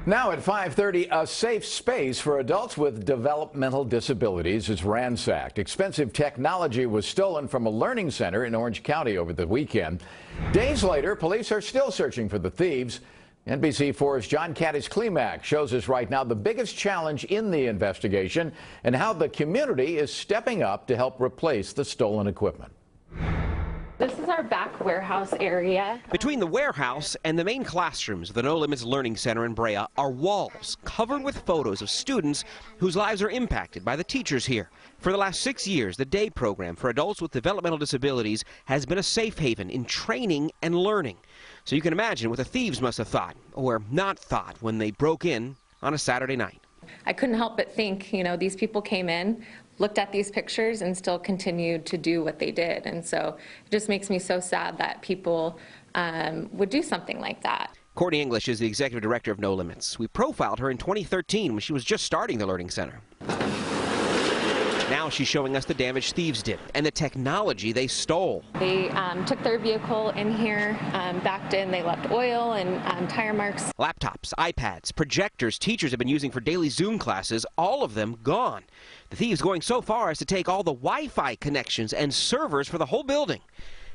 Now at 5:30, a safe space for adults with developmental disabilities is ransacked. Expensive technology was stolen from a learning center in Orange County over the weekend. Days later, police are still searching for the thieves. NBC4's Cádiz Klemack shows us right now the biggest challenge in the investigation and how the community is stepping up to help replace the stolen equipment. This is our back warehouse area. Between the warehouse and the main classrooms of the No Limits Learning Center in Brea are walls covered with photos of students whose lives are impacted by the teachers here. For the last 6 years, the day program for adults with developmental disabilities has been a safe haven in training and learning. So you can imagine what the thieves must have thought, or not thought, when they broke in on a Saturday night. I couldn't help but think, these people came in, looked at these pictures, and still continued to do what they did. And so it just makes me so sad that people would do something like that. Courtney English is the executive director of No Limits. We profiled her in 2013 when she was just starting the Learning Center. Now she's showing us the damage thieves did and the technology they stole. They took their vehicle in here, backed in, they left oil and tire marks. Laptops, iPads, projectors teachers have been using for daily Zoom classes, all of them gone. The thieves going so far as to take all the Wi-Fi connections and servers for the whole building.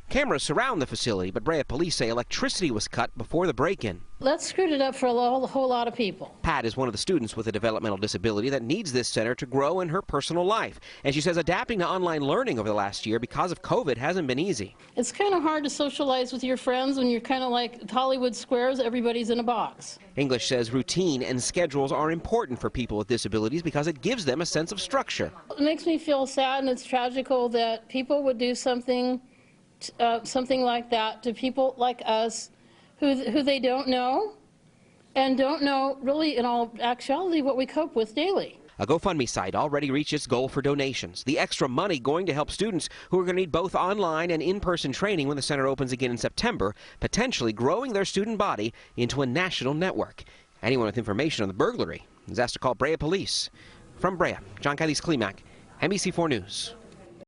Cameras surround the facility, but Brea police say electricity was cut before the break-in. Let's screwed it up for a whole lot of people. Pat is one of the students with a developmental disability that needs this center to grow in her personal life. And she says adapting to online learning over the last year because of COVID hasn't been easy. It's kind of hard to socialize with your friends when you're kind of like Hollywood Squares, everybody's in a box. English says routine and schedules are important for people with disabilities because it gives them a sense of structure. It makes me feel sad, and it's tragical that people would do something like that to people like us who they don't know and don't know really in all actuality what we cope with daily. A GoFundMe site already reached its goal for donations. The extra money going to help students who are going to need both online and in-person training when the center opens again in September, potentially growing their student body into a national network. Anyone with information on the burglary is asked to call Brea Police. From Brea, Cádiz Klemack, NBC4 News.